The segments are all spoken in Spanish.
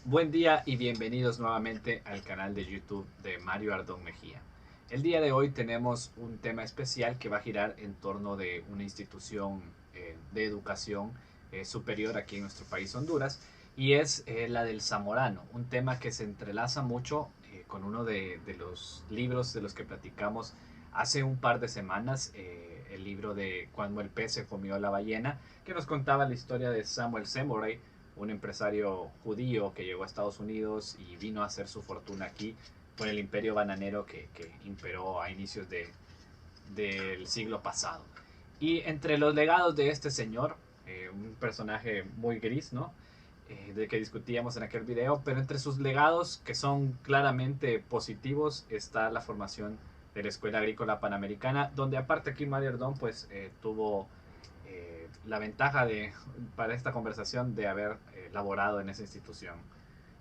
Buen día y bienvenidos nuevamente al canal de YouTube de Mario Ardón Mejía. El día de hoy tenemos un tema especial que va a girar en torno de una institución de educación superior aquí en nuestro país Honduras y es la del Zamorano, un tema que se entrelaza mucho con uno de los libros de los que platicamos hace un par de semanas, el libro de Cuando el pez se comió a la ballena, que nos contaba la historia de Samuel Semurray, un empresario judío que llegó a Estados Unidos y vino a hacer su fortuna aquí con el imperio bananero que imperó a inicios del siglo pasado. Y entre los legados de este señor, un personaje muy gris, ¿no? De que discutíamos en aquel video, pero entre sus legados que son claramente positivos está la formación de la Escuela Agrícola Panamericana, donde aparte aquí Mario Ardón pues tuvo la ventaja para esta conversación de haber laborado en esa institución.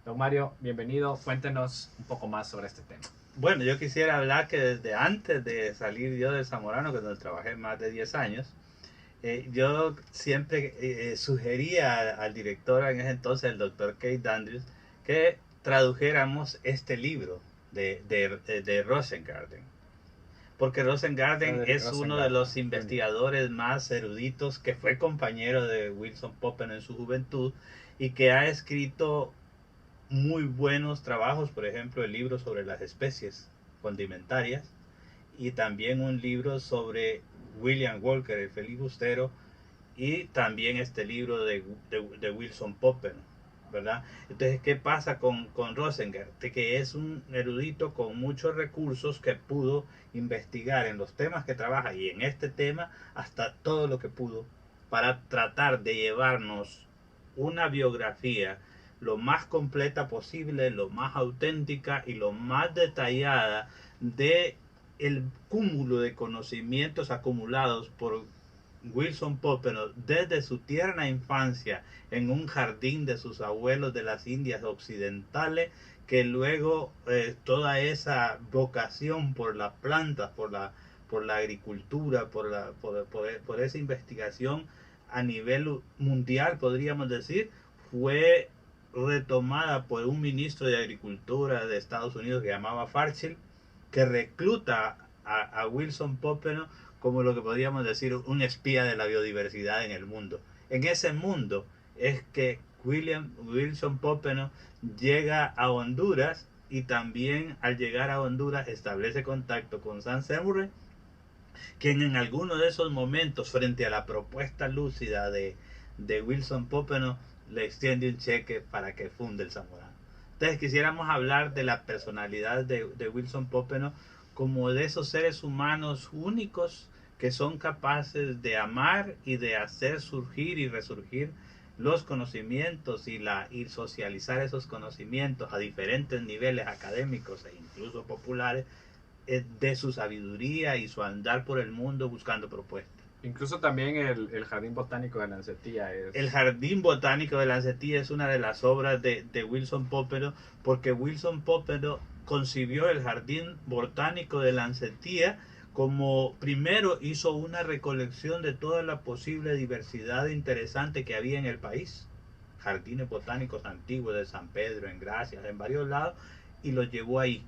Don Mario, bienvenido. Cuéntenos un poco más sobre este tema. Bueno, yo quisiera hablar que desde antes de salir yo del Zamorano, que donde trabajé más de 10 años, yo siempre sugería al director en ese entonces, el doctor Keith Andrews, que tradujéramos este libro de Rosengarten. Porque Rosengarten Frederick es uno de Rosengarten los Jr. investigadores más eruditos, que fue compañero de Wilson Poppen en su juventud y que ha escrito muy buenos trabajos, por ejemplo el libro sobre las especies condimentarias y también un libro sobre William Walker, el filibustero, y también este libro de Wilson Poppen, ¿verdad? Entonces, ¿qué pasa con Rosinger? De que es un erudito con muchos recursos que pudo investigar en los temas que trabaja y en este tema hasta todo lo que pudo para tratar de llevarnos una biografía lo más completa posible, lo más auténtica y lo más detallada de el cúmulo de conocimientos acumulados por Wilson Popenoe desde su tierna infancia en un jardín de sus abuelos de las Indias Occidentales, que luego toda esa vocación por las plantas, por la agricultura, por esa investigación a nivel mundial, podríamos decir, fue retomada por un ministro de Agricultura de Estados Unidos que llamaba Farchill, que recluta a Wilson Popenoe como lo que podríamos decir un espía de la biodiversidad en el mundo. En ese mundo es que Wilson Popenoe llega a Honduras y también al llegar a Honduras establece contacto con Sam Semurray, quien en alguno de esos momentos frente a la propuesta lúcida de Wilson Popenoe le extiende un cheque para que funde el Zamorano. Entonces quisiéramos hablar de la personalidad de Wilson Popenoe como de esos seres humanos únicos que son capaces de amar y de hacer surgir y resurgir los conocimientos y socializar esos conocimientos a diferentes niveles académicos e incluso populares, de su sabiduría y su andar por el mundo buscando propuestas. Incluso también el Jardín Botánico de Lancetía El es... Jardín Botánico de Lancetía es una de las obras de Wilson Popenoe, porque Wilson Popenoe concibió el Jardín Botánico de Lancetía como primero hizo una recolección de toda la posible diversidad interesante que había en el país, jardines botánicos antiguos de San Pedro, en Gracias, en varios lados, y los llevó ahí.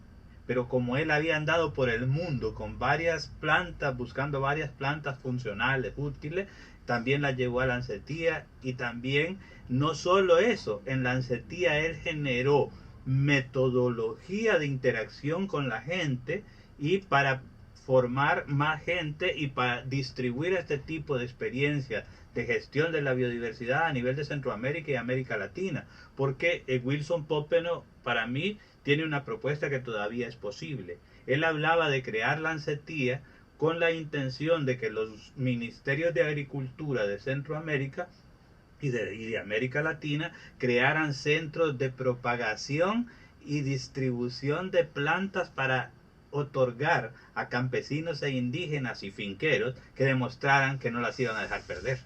Pero como él había andado por el mundo con varias plantas, buscando varias plantas funcionales, útiles, también las llevó a Lancetía. Y también, no solo eso, en Lancetía él generó metodología de interacción con la gente y para formar más gente y para distribuir este tipo de experiencias de gestión de la biodiversidad a nivel de Centroamérica y América Latina, porque Wilson Popenoe para mí tiene una propuesta que todavía es posible. Él hablaba de crear Lancetía con la intención de que los ministerios de agricultura de Centroamérica y de América Latina crearan centros de propagación y distribución de plantas para otorgar a campesinos e indígenas y finqueros que demostraran que no las iban a dejar perder.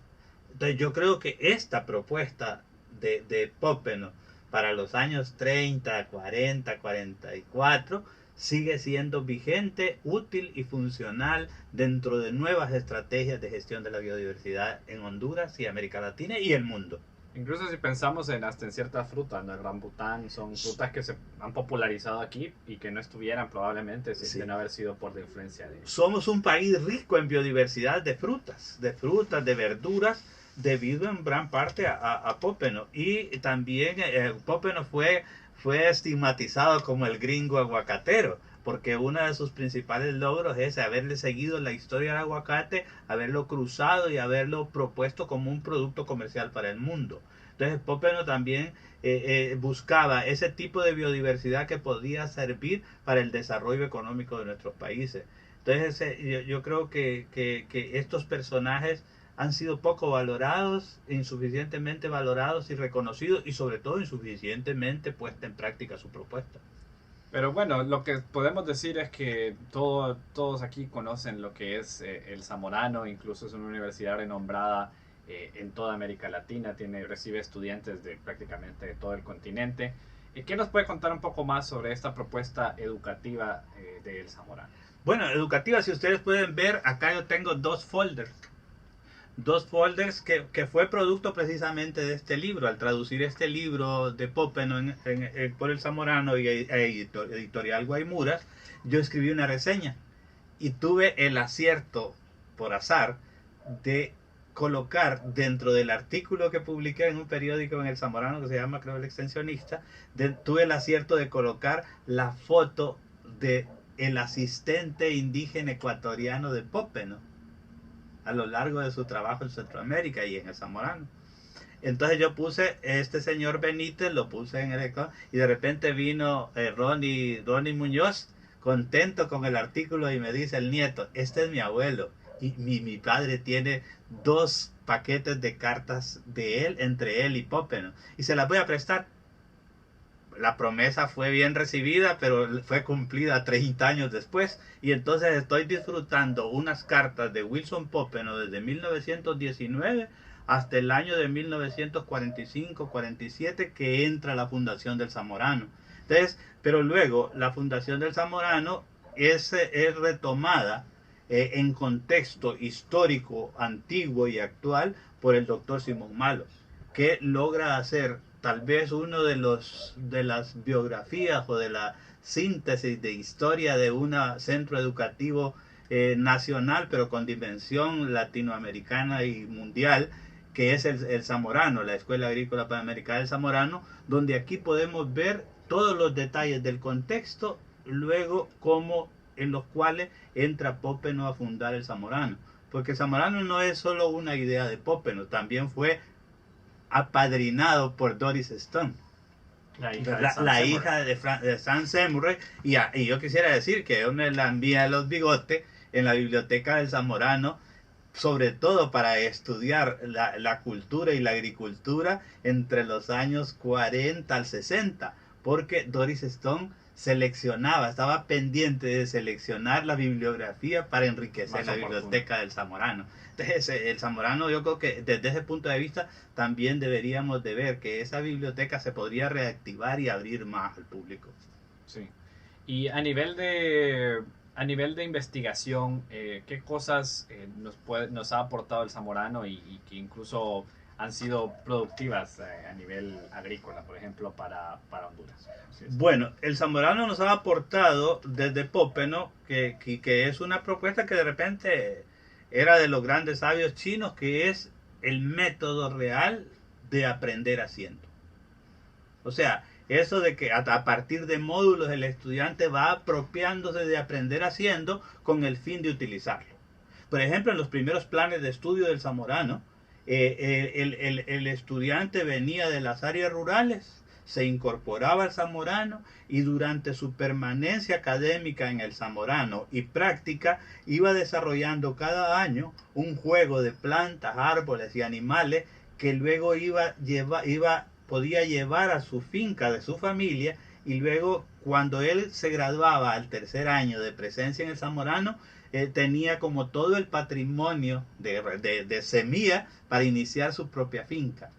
Entonces yo creo que esta propuesta de Popenoe para los años 30, 40, 44 sigue siendo vigente, útil y funcional dentro de nuevas estrategias de gestión de la biodiversidad en Honduras y América Latina y el mundo. Incluso si pensamos en hasta en ciertas frutas, ¿no? El rambután son frutas que se han popularizado aquí y que no estuvieran probablemente si Sí. de no haber sido por la influencia de... Somos un país rico en biodiversidad de frutas, de verduras, debido en gran parte a Pópeno. Y también Pópeno fue estigmatizado como el gringo aguacatero, porque uno de sus principales logros es haberle seguido la historia del aguacate, haberlo cruzado y haberlo propuesto como un producto comercial para el mundo. Entonces Pópeno también buscaba ese tipo de biodiversidad que podía servir para el desarrollo económico de nuestros países. Entonces yo creo que estos personajes han sido poco valorados, insuficientemente valorados y reconocidos, y sobre todo insuficientemente puesta en práctica su propuesta. Pero bueno, lo que podemos decir es que todos aquí conocen lo que es el Zamorano, incluso es una universidad renombrada en toda América Latina, recibe estudiantes de prácticamente todo el continente. ¿Qué nos puede contar un poco más sobre esta propuesta educativa del Zamorano? Bueno, educativa, si ustedes pueden ver, acá yo tengo dos folders que fue producto precisamente de este libro. Al traducir este libro de Pópeno por el Zamorano y editorial Guaymuras, yo escribí una reseña y tuve el acierto, por azar, de colocar dentro del artículo que publiqué en un periódico en el Zamorano que se llama, creo, El Extensionista, tuve el acierto de colocar la foto de el asistente indígena ecuatoriano de Pópeno a lo largo de su trabajo en Centroamérica y en el Zamorano. Entonces yo puse este señor Benítez, lo puse en el y de repente vino Ronnie Muñoz, contento con el artículo, y me dice el nieto, este es mi abuelo. Y mi padre tiene 2 paquetes de cartas de él, entre él y Pópeno, y se las voy a prestar. La promesa fue bien recibida, pero fue cumplida 30 años después, y entonces estoy disfrutando unas cartas de Wilson Pópeno desde 1919 hasta el año de 1945-47, que entra la fundación del Zamorano. Entonces, pero luego la fundación del Zamorano es retomada en contexto histórico antiguo y actual por el doctor Simón Malos, que logra hacer tal vez uno de las biografías o de la síntesis de historia de un centro educativo nacional, pero con dimensión latinoamericana y mundial, que es el Zamorano, la Escuela Agrícola Panamericana del Zamorano, donde aquí podemos ver todos los detalles del contexto, luego cómo en los cuales entra Pópeno a fundar el Zamorano. Porque el Zamorano no es solo una idea de Pópeno, también fue apadrinado por Doris Stone, la hija de Sam Semurray. Y yo quisiera decir que yo me la envié a los bigotes en la biblioteca del Zamorano, sobre todo para estudiar la cultura y la agricultura entre los años 40 al 60, porque Doris Stone estaba pendiente de seleccionar la bibliografía para enriquecer la biblioteca del Zamorano. Entonces, el Zamorano, yo creo que desde ese punto de vista también deberíamos de ver que esa biblioteca se podría reactivar y abrir más al público. Sí. Y a nivel de investigación, ¿qué cosas nos ha aportado el Zamorano y que incluso han sido productivas a nivel agrícola, por ejemplo, para Honduras? Bueno, el Zamorano nos ha aportado desde Pópeno, que es una propuesta que de repente era de los grandes sabios chinos, que es el método real de aprender haciendo. O sea, eso de que a partir de módulos el estudiante va apropiándose de aprender haciendo con el fin de utilizarlo. Por ejemplo, en los primeros planes de estudio del Zamorano, el estudiante venía de las áreas rurales, se incorporaba al Zamorano y durante su permanencia académica en el Zamorano y práctica iba desarrollando cada año un juego de plantas, árboles y animales que luego podía llevar a su finca de su familia, y luego cuando él se graduaba al tercer año de presencia en el Zamorano, tenía como todo el patrimonio de semilla para iniciar su propia finca.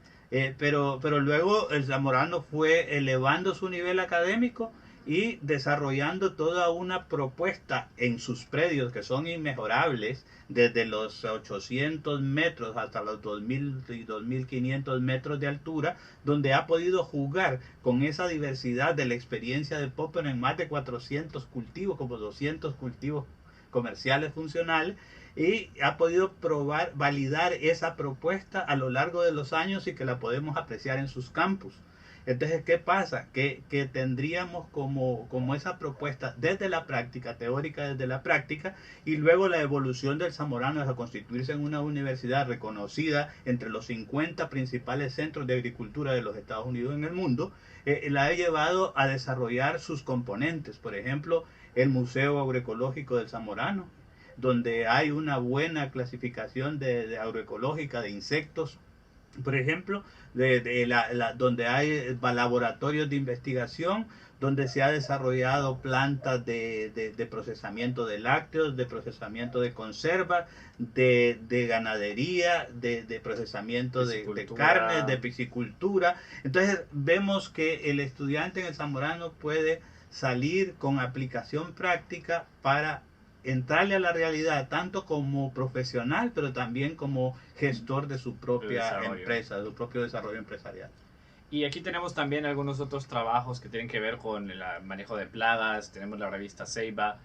Pero luego el Zamorano fue elevando su nivel académico y desarrollando toda una propuesta en sus predios que son inmejorables, desde los 800 metros hasta los 2000 y 2500 metros de altura, donde ha podido jugar con esa diversidad de la experiencia de Popper en más de 400 cultivos, como 200 cultivos comerciales funcionales, y ha podido probar, validar esa propuesta a lo largo de los años y que la podemos apreciar en sus campus. Entonces, ¿qué pasa? Que tendríamos como esa propuesta desde la práctica, teórica desde la práctica, y luego la evolución del Zamorano a constituirse en una universidad reconocida entre los 50 principales centros de agricultura de los Estados Unidos en el mundo, la ha llevado a desarrollar sus componentes. Por ejemplo, el Museo Agroecológico del Zamorano, donde hay una buena clasificación de agroecológica de insectos, por ejemplo, donde hay laboratorios de investigación, donde se ha desarrollado plantas de procesamiento de lácteos, de procesamiento de conserva, de ganadería, de procesamiento de carne, de piscicultura. Entonces vemos que el estudiante en el Zamorano puede salir con aplicación práctica para entrarle a la realidad, tanto como profesional, pero también como gestor de su propia empresa, de su propio desarrollo empresarial. Y aquí tenemos también algunos otros trabajos que tienen que ver con el manejo de plagas. Tenemos la revista Ceiba.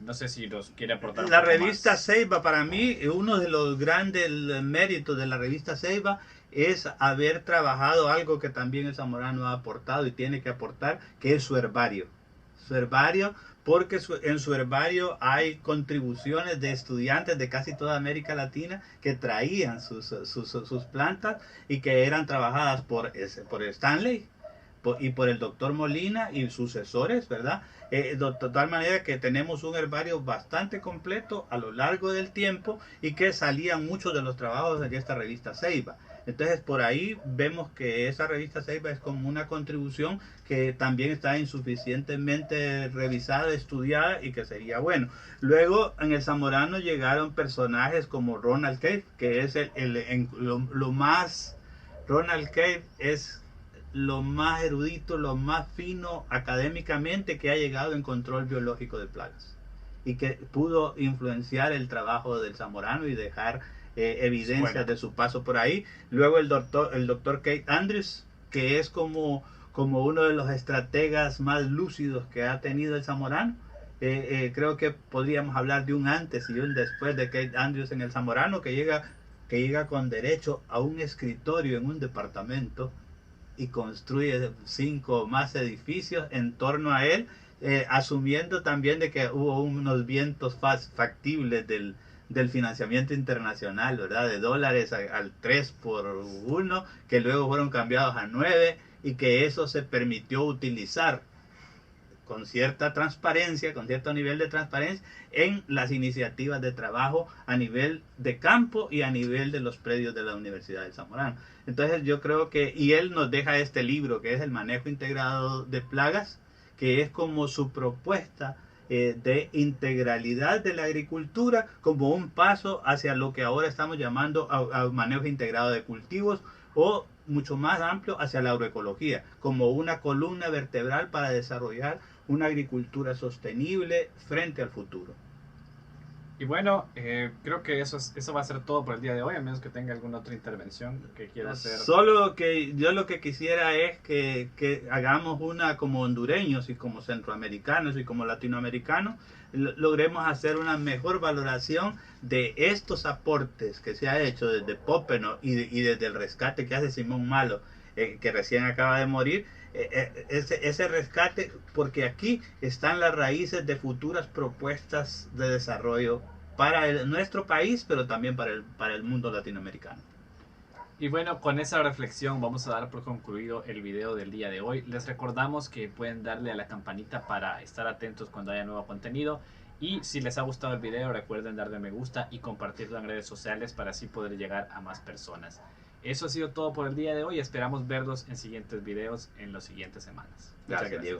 No sé si nos quiere aportar. La revista Ceiba, para mí, uno de los grandes méritos de la revista Ceiba es haber trabajado algo que también el Zamorano ha aportado y tiene que aportar, que es su herbario. Su herbario, porque en su herbario hay contribuciones de estudiantes de casi toda América Latina que traían sus plantas y que eran trabajadas por Stanley y por el doctor Molina y sucesores, ¿verdad? De tal manera que tenemos un herbario bastante completo a lo largo del tiempo y que salían muchos de los trabajos de esta revista Ceiba. Entonces por ahí vemos que esa revista Ceiba es como una contribución que también está insuficientemente revisada, estudiada y que sería bueno. Luego en el Zamorano llegaron personajes como Ronald Cave, que es Ronald Cave es lo más erudito, lo más fino académicamente que ha llegado en control biológico de plagas y que pudo influenciar el trabajo del Zamorano y dejar evidencias de su paso por ahí. Luego el doctor Keith Andrews, que es como uno de los estrategas más lúcidos que ha tenido el Zamorano. Creo que podríamos hablar de un antes y un después de Keith Andrews en el Zamorano, que llega con derecho a un escritorio en un departamento y construye 5 o más edificios en torno a él, asumiendo también de que hubo unos vientos factibles del financiamiento internacional, ¿verdad? De dólares al 3 por 1, que luego fueron cambiados a 9 y que eso se permitió utilizar con cierta transparencia, con cierto nivel de transparencia en las iniciativas de trabajo a nivel de campo y a nivel de los predios de la Universidad del Zamorano. Entonces yo creo que, y él nos deja este libro que es el manejo integrado de plagas, que es como su propuesta de integralidad de la agricultura como un paso hacia lo que ahora estamos llamando a manejo integrado de cultivos, o mucho más amplio hacia la agroecología, como una columna vertebral para desarrollar una agricultura sostenible frente al futuro. Y bueno, creo que eso va a ser todo por el día de hoy, a menos que tenga alguna otra intervención que quiera hacer. Solo que yo lo que quisiera es que hagamos una como hondureños y como centroamericanos y como latinoamericanos, logremos hacer una mejor valoración de estos aportes que se ha hecho desde Popper y desde el rescate que hace Simón Malo, que recién acaba de morir. Ese rescate, porque aquí están las raíces de futuras propuestas de desarrollo para nuestro país, pero también para el mundo latinoamericano. Y bueno, con esa reflexión vamos a dar por concluido el video del día de hoy. Les recordamos que pueden darle a la campanita para estar atentos cuando haya nuevo contenido. Y si les ha gustado el video, recuerden darle me gusta y compartirlo en redes sociales para así poder llegar a más personas. Eso ha sido todo por el día de hoy. Esperamos verlos en siguientes videos en las siguientes semanas. Muchas gracias. Diego.